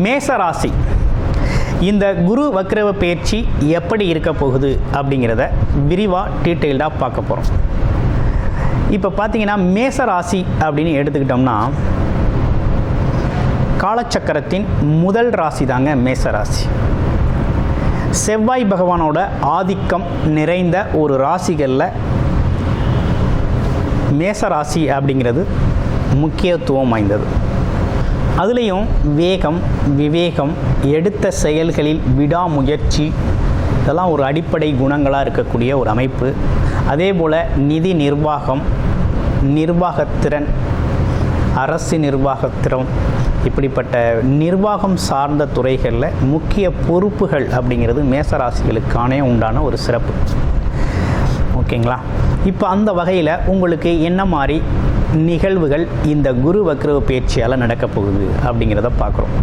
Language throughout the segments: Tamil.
மேச ராசி இந்த குரு வக்ரவ பயிற்சி எப்படி இருக்க போகுது அப்படிங்கிறத விரிவாக டீட்டெயில்டாக பார்க்க போகிறோம். இப்போ பார்த்தீங்கன்னா மேச ராசி அப்படின்னு எடுத்துக்கிட்டோம்னா காலச்சக்கரத்தின் முதல் ராசி தாங்க மேச ராசி. செவ்வாய் பகவானோட ஆதிக்கம் நிறைந்த ஒரு ராசிகளில் மேச ராசி அப்படிங்கிறது முக்கியத்துவம் வாய்ந்தது. அதுலேயும் வேகம், விவேகம், எடுத்த செயல்களில் விடாமுயற்சி இதெல்லாம் ஒரு அடிப்படை குணங்களாக இருக்கக்கூடிய ஒரு அமைப்பு. அதே போல் நிதி நிர்வாகம், நிர்வாகத்திறன், அரசு நிர்வாகத்திறன், இப்படிப்பட்ட நிர்வாகம் சார்ந்த துறைகளில் முக்கிய பொறுப்புகள் அப்படிங்கிறது மேசராசிகளுக்கானே உண்டான ஒரு சிறப்பு. ஓகேங்களா? இப்போ அந்த வகையில் உங்களுக்கு என்ன மாதிரி நிகழ்வுகள் இந்த குரு வக்ரவ பயிற்சியால் நடக்க போகுது அப்படிங்கிறத பார்க்குறோம்.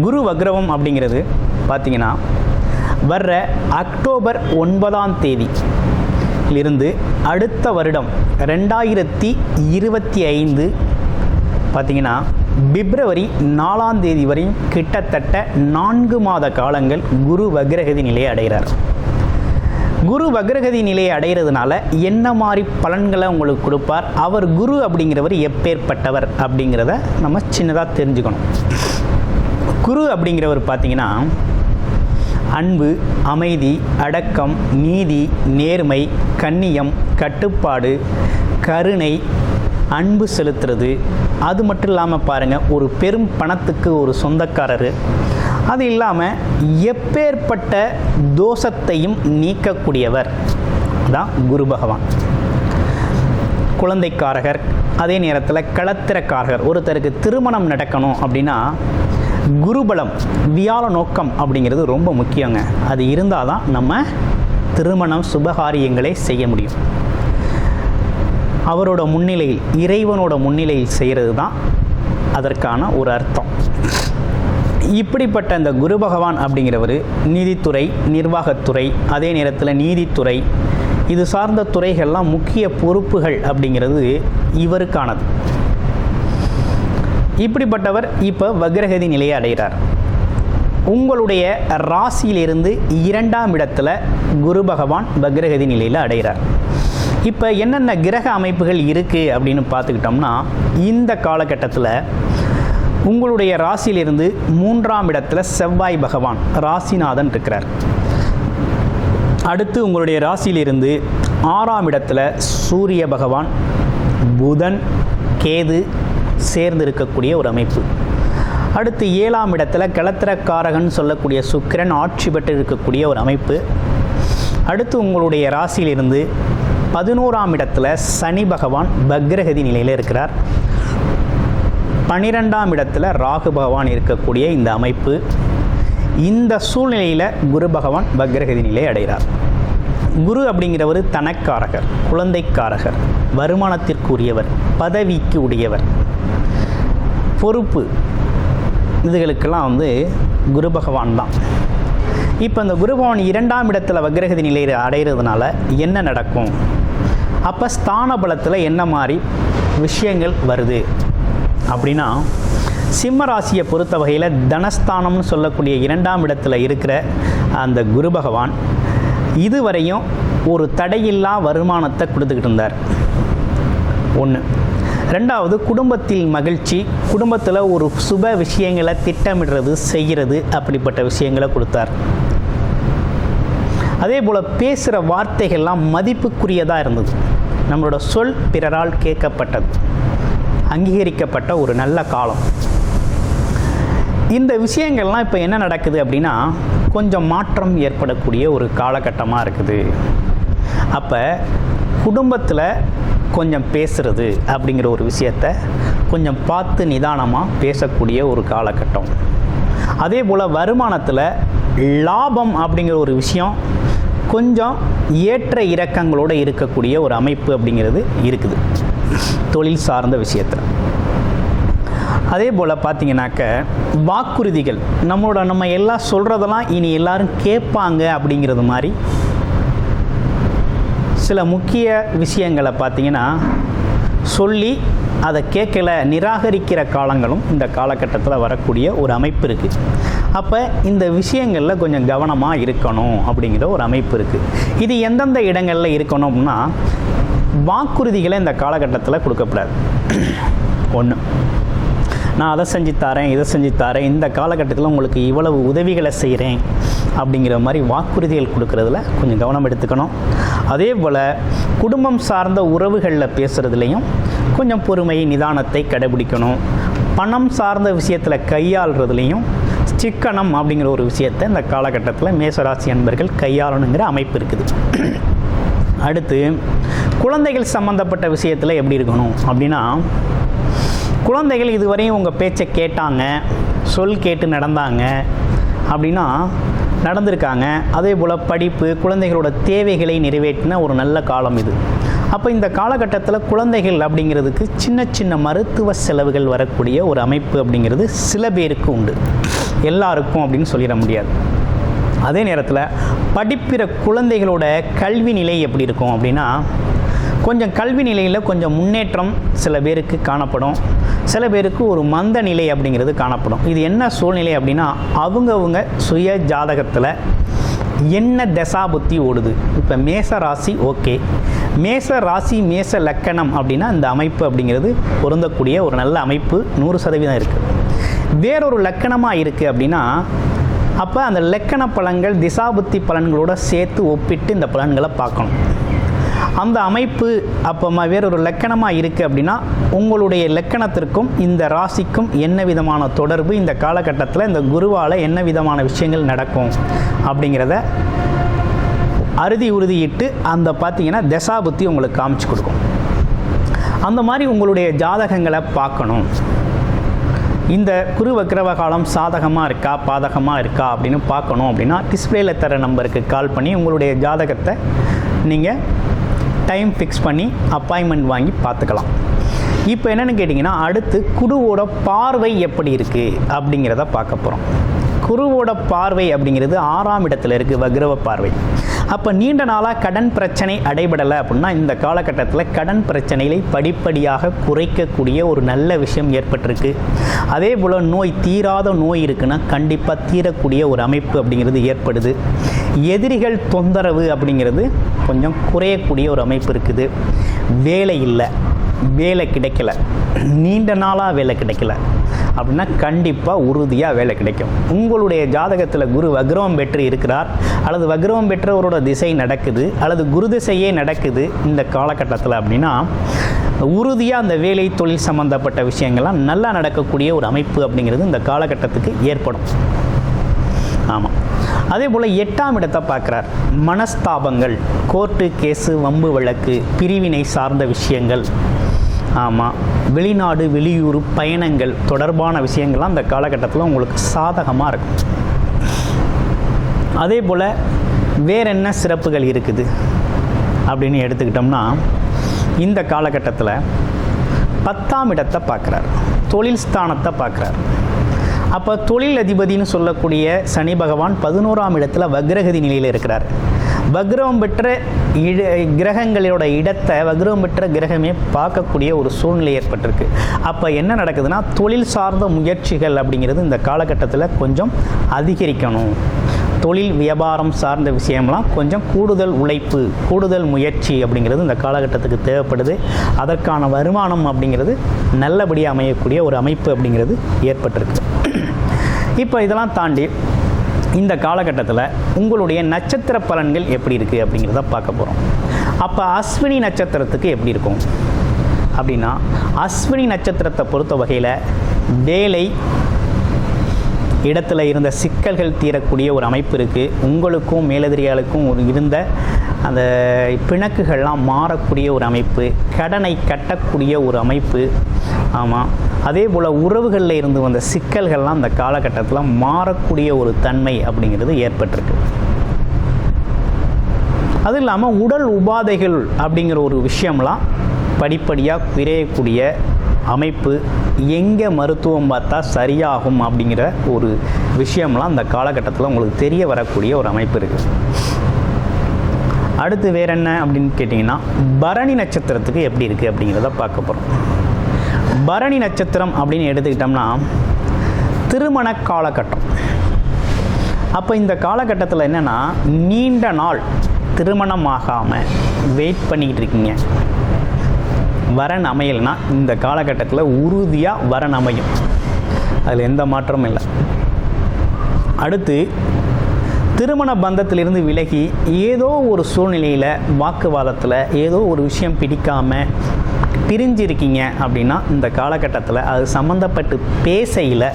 குரு வக்ரவம் அப்படிங்கிறது பார்த்திங்கன்னா வர்ற அக்டோபர் 9ஆம் தேதியிலிருந்து அடுத்த வருடம் 2025 பார்த்திங்கன்னா பிப்ரவரி 4ஆம் தேதி வரையும் கிட்டத்தட்ட 4 மாத காலங்கள் குரு வக்ரகதி நிலையை அடைகிறார். குரு வக்ரகதி நிலையை அடைகிறதுனால என்ன மாதிரி பலன்களை உங்களுக்கு கொடுப்பார், அவர் குரு அப்படிங்கிறவர் எப்பேற்பட்டவர் அப்படிங்கிறத நம்ம சின்னதாக தெரிஞ்சுக்கணும். குரு அப்படிங்கிறவர் பார்த்திங்கன்னா அன்பு, அமைதி, அடக்கம், நீதி, நேர்மை, கண்ணியம், கட்டுப்பாடு, கருணை, அன்பு செலுத்துறது, அது மட்டும் இல்லாமல் பாருங்கள் ஒரு பெரும் பணத்துக்கு ஒரு சொந்தக்காரர், அது இல்லாமல் எப்பேற்பட்ட தோஷத்தையும் நீக்கக்கூடியவர் தான் குரு பகவான். குழந்தைக்காரகர், அதே நேரத்தில் களத்திரக்காரகர். ஒருத்தருக்கு திருமணம் நடக்கணும் அப்படின்னா குருபலம், வியாழ நோக்கம் அப்படிங்கிறது ரொம்ப முக்கியங்க. அது இருந்தால் தான் நம்ம திருமணம் சுபகாரியங்களை செய்ய முடியும். அவரோட முன்னிலையில், இறைவனோட முன்னிலையில் செய்கிறது தான் அதற்கான ஒரு அர்த்தம். இப்படிப்பட்ட இந்த குரு பகவான் அப்படிங்கிறவர் நீதித்துறை, நிர்வாகத்துறை, அதே நேரத்தில் நீதித்துறை, இது சார்ந்த துறைகள்லாம் முக்கிய பொறுப்புகள் அப்படிங்கிறது இவருக்கானது. இப்படிப்பட்டவர் இப்போ வக்ரகதி நிலையை அடைகிறார். உங்களுடைய ராசியிலிருந்து 2ஆம் இடத்துல குரு பகவான் வக்ரகதி நிலையில் அடைகிறார். இப்போ என்னென்ன கிரக அமைப்புகள் இருக்குது அப்படின்னு பார்த்துக்கிட்டோம்னா இந்த காலகட்டத்தில் உங்களுடைய ராசியிலிருந்து 3ஆம் இடத்துல செவ்வாய் பகவான் ராசிநாதன் இருக்கிறார். அடுத்து உங்களுடைய ராசியிலிருந்து 6ஆம் இடத்துல சூரிய பகவான், புதன், கேது சேர்ந்து இருக்கக்கூடிய ஒரு அமைப்பு. அடுத்து 7ஆம் இடத்துல களத்திரக்காரகன் சொல்லக்கூடிய சுக்கிரன் ஆட்சி பெற்று இருக்கக்கூடிய ஒரு அமைப்பு. அடுத்து உங்களுடைய ராசியிலிருந்து 11ஆம் இடத்துல சனி பகவான் வக்ரகதி நிலையில் இருக்கிறார். 12ஆம் இடத்துல ராகு பகவான் இருக்கக்கூடிய இந்த அமைப்பு. இந்த சூழ்நிலையில் குரு பகவான் வக்ரகதி நிலையை அடைகிறார். குரு அப்படிங்கிறவர் தனக்காரகர், குழந்தைக்காரகர், வருமானத்திற்குரியவர், பதவிக்கு உடையவர், பொறுப்பு, இதுகளுக்கெல்லாம் குரு பகவான் தான். இப்போ இந்த குரு பகவான் 2ஆம் இடத்துல வக்ரகதி நிலையை அடைகிறதுனால என்ன நடக்கும், அப்போ ஸ்தான பலத்தில் என்ன மாதிரி விஷயங்கள் வருது அப்படின்னா, சிம்ம ராசியை பொறுத்த வகையில் தனஸ்தானம்னு சொல்லக்கூடிய 2ஆம் இடத்துல இருக்கிற அந்த குரு பகவான் இதுவரையும் ஒரு தடையில்லா வருமானத்தை கொடுத்துக்கிட்டு இருந்தார். 1. 2வது குடும்பத்தில் மகிழ்ச்சி, குடும்பத்தில் ஒரு சுப விஷயங்களை திட்டமிடுறது, செய்கிறது, அப்படிப்பட்ட விஷயங்களை கொடுத்தார். அதே போல் பேசுகிற வார்த்தைகள்லாம் மதிப்புக்குரியதாக இருந்தது. நம்மளோட சொல் பிறரால் கேட்கப்பட்டது, அங்கீகரிக்கப்பட்ட ஒரு நல்ல காலம். இந்த விஷயங்கள்லாம் இப்போ என்ன நடக்குது அப்படின்னா கொஞ்சம் மாற்றம் ஏற்படக்கூடிய ஒரு காலகட்டமாக இருக்குது. அப்போ குடும்பத்தில் கொஞ்சம் பேசுகிறது அப்படிங்கிற ஒரு விஷயத்தை கொஞ்சம் பார்த்து நிதானமாக பேசக்கூடிய ஒரு காலகட்டம். அதே போல் வருமானத்தில் லாபம் அப்படிங்கிற ஒரு விஷயம் கொஞ்சம் ஏற்ற இறக்கங்களோடு இருக்கக்கூடிய ஒரு அமைப்பு அப்படிங்கிறது இருக்குது தொழில் சார்ந்த விஷயத்தில். அதே போல் பார்த்திங்கனாக்க வாக்குறுதிகள், நம்ம எல்லாம் சொல்கிறதெல்லாம் இனி எல்லாரும் கேட்பாங்க அப்படிங்கிறது மாதிரி சில முக்கிய விஷயங்களை பார்த்திங்கன்னா சொல்லி அதை கேட்கல நிராகரிக்கிற காலங்களும் இந்த காலகட்டத்தில் வரக்கூடிய ஒரு அமைப்பு இருக்குது. அப்போ இந்த விஷயங்களில் கொஞ்சம் கவனமாக இருக்கணும் அப்படிங்கிற ஒரு அமைப்பு இருக்குது. இது எந்தெந்த இடங்களில் இருக்கணும்னா, வாக்குறுதிகளை இந்த காலகட்டத்தில் கொடுக்கப்படாது. ஒன்று, நான் அதை செஞ்சு தரேன், இதை செஞ்சு தரேன், இந்த காலகட்டத்தில் உங்களுக்கு இவ்வளவு உதவிகளை செய்கிறேன் அப்படிங்கிற மாதிரி வாக்குறுதிகள் கொடுக்கறதுல கொஞ்சம் கவனம் எடுத்துக்கணும். அதே போல் குடும்பம் சார்ந்த உறவுகளில் பேசுகிறதுலையும் கொஞ்சம் பொறுமை நிதானத்தை கடைபிடிக்கணும். பணம் சார்ந்த விஷயத்தில் கையாளுறதுலையும் சிக்கனம் அப்படிங்கிற ஒரு விஷயத்தை இந்த காலகட்டத்தில் மேசராசி அன்பர்கள் கையாளணுங்கிற அமைப்பு இருக்குது. அடுத்து, குழந்தைகள் சம்மந்தப்பட்ட விஷயத்தில் எப்படி இருக்கணும் அப்படின்னா, குழந்தைகள் இதுவரையும் உங்கள் பேச்சை கேட்டாங்க, சொல் கேட்டு நடந்தாங்க அப்படின்னா நடந்திருக்காங்க. அதே போல் படிப்பு, குழந்தைகளோட தேவைகளை நிறைவேற்றின ஒரு நல்ல காலம் இது. அப்போ இந்த காலகட்டத்தில் குழந்தைகள் அப்படிங்கிறதுக்கு சின்ன சின்ன மருத்துவ செலவுகள் வரக்கூடிய ஒரு அமைப்பு அப்படிங்கிறது சில பேருக்கு உண்டு, எல்லாருக்கும் அப்படின்னு சொல்லிட முடியாது. அதே நேரத்தில் படிப்பிற குழந்தைகளோட கல்வி நிலை எப்படி இருக்கும் அப்படின்னா, கொஞ்சம் கல்வி நிலையில் கொஞ்சம் முன்னேற்றம் சில பேருக்கு காணப்படும், சில பேருக்கு ஒரு மந்த நிலை அப்படிங்கிறது காணப்படும். இது என்ன சூழ்நிலை அப்படின்னா, அவங்கவுங்க சுய ஜாதகத்தில் என்ன தசாபுத்தி ஓடுது. இப்போ மேச ராசி ஓகே, மேச ராசி மேச லக்கணம் அப்படின்னா இந்த அமைப்பு அப்படிங்கிறது பொருந்தக்கூடிய ஒரு நல்ல அமைப்பு 100% இருக்குது. வேறொரு லக்கணமாக இருக்குது அப்படின்னா, அப்போ அந்த லக்கண பலன்கள் திசாபுத்தி பலன்களோட சேர்த்து ஒப்பிட்டு இந்த பலன்களை பார்க்கணும். அந்த அமைப்பு அப்போ வேறொரு லக்கணமாக இருக்குது அப்படின்னா, உங்களுடைய லக்கணத்திற்கும் இந்த ராசிக்கும் என்ன விதமான தொடர்பு, இந்த காலகட்டத்தில் இந்த குருவால் என்ன விதமான விஷயங்கள் நடக்கும் அப்படிங்கிறத உறுதியிட்டு அந்த பார்த்தீங்கன்னா தசாபுத்தி உங்களுக்கு காமிச்சு கொடுக்கும். அந்த மாதிரி உங்களுடைய ஜாதகங்களை பார்க்கணும். இந்த குரு வக்ரவ காலம் சாதகமாக இருக்கா பாதகமாக இருக்கா அப்படின்னு பார்க்கணும் அப்படின்னா, டிஸ்பிளேயில் தர நம்பருக்கு கால் பண்ணி உங்களுடைய ஜாதகத்தை நீங்கள் டைம் ஃபிக்ஸ் பண்ணி அப்பாயின்மெண்ட் வாங்கி பார்த்துக்கலாம். இப்போ என்னென்னு கேட்டிங்கன்னா, அடுத்து குருவோட பார்வை எப்படி இருக்குது அப்படிங்கிறத பார்க்க போகிறோம். குருவோட பார்வை அப்படிங்கிறது 6ஆம் இடத்துல இருக்குது, வக்ரவ பார்வை. அப்போ நீண்ட நாளாக கடன் பிரச்சனை அடைபடலை அப்படின்னா, இந்த காலகட்டத்தில் கடன் பிரச்சனைகளை படிப்படியாக குறைக்கக்கூடிய ஒரு நல்ல விஷயம் ஏற்பட்டிருக்கு. அதே போல் தீராத நோய் இருக்குன்னா கண்டிப்பாக தீரக்கூடிய ஒரு அமைப்பு அப்படிங்கிறது ஏற்படுது. எதிரிகள் தொந்தரவு அப்படிங்கிறது கொஞ்சம் குறையக்கூடிய ஒரு அமைப்பு இருக்குது. வேலை இல்லை, வேலை கிடைக்கல, நீண்ட நாளாக வேலை கிடைக்கல அப்படின்னா கண்டிப்பாக உறுதியாக வேலை கிடைக்கும். உங்களுடைய ஜாதகத்தில் குரு வக்ரவம் பெற்று இருக்கிறார், அல்லது வக்ரவம் பெற்றவரோட திசை நடக்குது, அல்லது குரு திசையே நடக்குது இந்த காலகட்டத்தில் அப்படின்னா, உறுதியாக அந்த வேலை தொழில் சம்பந்தப்பட்ட விஷயங்கள்லாம் நல்லா நடக்கக்கூடிய ஒரு அமைப்பு அப்படிங்கிறது இந்த காலகட்டத்துக்கு ஏற்படும். ஆமாம். அதே போல் 8ஆம் இடத்தை பார்க்குறார். மனஸ்தாபங்கள், கோர்ட்டு கேஸு, வம்பு வழக்கு, பிரிவினை சார்ந்த விஷயங்கள், ஆமாம், வெளிநாடு வெளியூர் பயணங்கள் தொடர்பான விஷயங்கள்லாம் அந்த காலகட்டத்தில் உங்களுக்கு சாதகமாக இருக்கும். அதே போல் வேற என்ன சிறப்புகள் இருக்குது அப்படின்னு எடுத்துக்கிட்டோம்னா, இந்த காலகட்டத்தில் 10ஆம் இடத்தை பார்க்குறார், தொழில் ஸ்தானத்தை பார்க்குறார். அப்போ தொழில் அதிபதினு சொல்லக்கூடிய சனி பகவான் 11ஆம் இடத்துல வக்ரகதி நிலையில் இருக்கிறார். வக்ரவம் பெற்ற கிரகங்களோட இடத்தை வக்ரவம் பெற்ற கிரகமே பார்க்கக்கூடிய ஒரு சூழ்நிலை ஏற்பட்டிருக்கு. அப்போ என்ன நடக்குதுன்னா, தொழில் சார்ந்த முயற்சிகள் அப்படிங்கிறது இந்த காலகட்டத்தில் கொஞ்சம் அதிகரிக்கணும். தொழில் வியாபாரம் சார்ந்த விஷயம்லாம் கொஞ்சம் கூடுதல் உழைப்பு, கூடுதல் முயற்சி அப்படிங்கிறது இந்த காலகட்டத்துக்கு தேவைப்படுது. அதற்கான வருமானம் அப்படிங்கிறது நல்லபடியாக அமையக்கூடிய ஒரு அமைப்பு அப்படிங்கிறது ஏற்பட்டிருக்கு. இப்போ இதெல்லாம் தாண்டி இந்த காலகட்டத்தில் உங்களுடைய நட்சத்திர பலன்கள் எப்படி இருக்குது அப்படிங்கிறத பார்க்க போகிறோம். அப்போ அஸ்வினி நட்சத்திரத்துக்கு எப்படி இருக்கும் அப்படின்னா, அஸ்வினி நட்சத்திரத்தை பொறுத்த வகையில் வேலை இடத்துல இருந்த சிக்கல்கள் தீரக்கூடிய ஒரு அமைப்பு இருக்குது. உங்களுக்கும் மேலதிகாரிகளுக்கும் இருந்த அந்த பிணக்குகள்லாம் மாறக்கூடிய ஒரு அமைப்பு, கடனை கட்டக்கூடிய ஒரு அமைப்பு. ஆமாம். அதே போல் உறவுகளில் இருந்து வந்த சிக்கல்கள்லாம் அந்த காலகட்டத்தில் மாறக்கூடிய ஒரு தன்மை அப்படிங்கிறது ஏற்பட்டிருக்கு. அது இல்லாமல் உடல் உபாதைகள் அப்படிங்கிற ஒரு விஷயம்லாம் படிப்படியாக குறையக்கூடிய அமைப்பு, எங்கே மருத்துவம் பார்த்தா சரியாகும் அப்படிங்கிற ஒரு விஷயம்லாம் அந்த காலகட்டத்தில் உங்களுக்கு தெரிய வரக்கூடிய ஒரு அமைப்பு இருக்குது. அடுத்து வேற என்ன அப்படின்னு கேட்டிங்கன்னா, பரணி நட்சத்திரத்துக்கு எப்படி இருக்குது அப்படிங்கிறத பார்க்க போகிறோம். பரணி நட்சத்திரம் அப்படின்னு எடுத்துக்கிட்டோம்னா திருமண காலகட்டம். அப்போ இந்த காலகட்டத்தில் என்னென்னா, நீண்ட நாள் திருமணமாகாமல் வெயிட் பண்ணிக்கிட்டு இருக்கீங்க, வரன் அமையலைன்னா இந்த காலகட்டத்தில் உறுதியாக வரன் அமையும், அதில் எந்த மாற்றமும் இல்லை. அடுத்து திருமண பந்தத்திலிருந்து விலகி ஏதோ ஒரு சூழ்நிலையில் வாக்குவாதத்தில் ஏதோ ஒரு விஷயம் பிடிக்காமல் பிரிஞ்சிருக்கீங்க அப்படின்னா இந்த காலகட்டத்தில் அது சம்மந்தப்பட்டு பேசையில்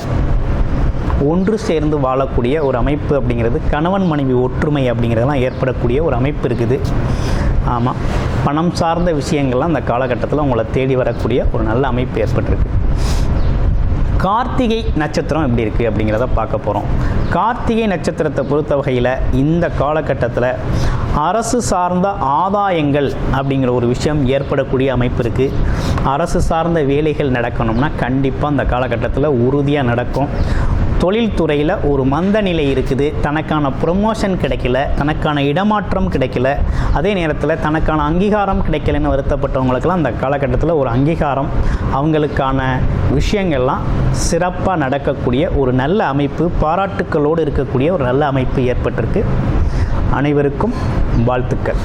ஒன்று சேர்ந்து வாழக்கூடிய ஒரு அமைப்பு அப்படிங்கிறது, கணவன் மனைவி ஒற்றுமை அப்படிங்கிறதெல்லாம் ஏற்படக்கூடிய ஒரு அமைப்பு இருக்குது. ஆமாம், பணம் சார்ந்த விஷயங்கள்லாம் இந்த காலகட்டத்தில் உங்களை தேடி வரக்கூடிய ஒரு நல்ல அமைப்பு ஏற்பட்டிருக்கு. கார்த்திகை நட்சத்திரம் எப்படி இருக்குது அப்படிங்கிறத பார்க்க போகிறோம். கார்த்திகை நட்சத்திரத்தை பொறுத்த வகையில் இந்த காலகட்டத்தில் அரசு சார்ந்த ஆதாயங்கள் அப்படிங்கிற ஒரு விஷயம் ஏற்படக்கூடிய அமைப்பு இருக்குது. அரசு சார்ந்த வேலைகள் நடக்கணும்னா கண்டிப்பாக அந்த காலகட்டத்தில் உறுதியாக நடக்கும். தொழில்துறையில் ஒரு மந்த நிலை இருக்குது, தனக்கான ப்ரொமோஷன் கிடைக்கல, தனக்கான இடமாற்றம் கிடைக்கல, அதே நேரத்தில் தனக்கான அங்கீகாரம் கிடைக்கலன்னு வருத்தப்பட்டவங்களுக்கெல்லாம் அந்த காலகட்டத்தில் ஒரு அங்கீகாரம், அவங்களுக்கான விஷயங்கள்லாம் சிறப்பாக நடக்கக்கூடிய ஒரு நல்ல அமைப்பு, பாராட்டுக்களோடு இருக்கக்கூடிய ஒரு நல்ல அமைப்பு ஏற்பட்டிருக்கு. அனைவருக்கும் வாழ்த்துக்கள்.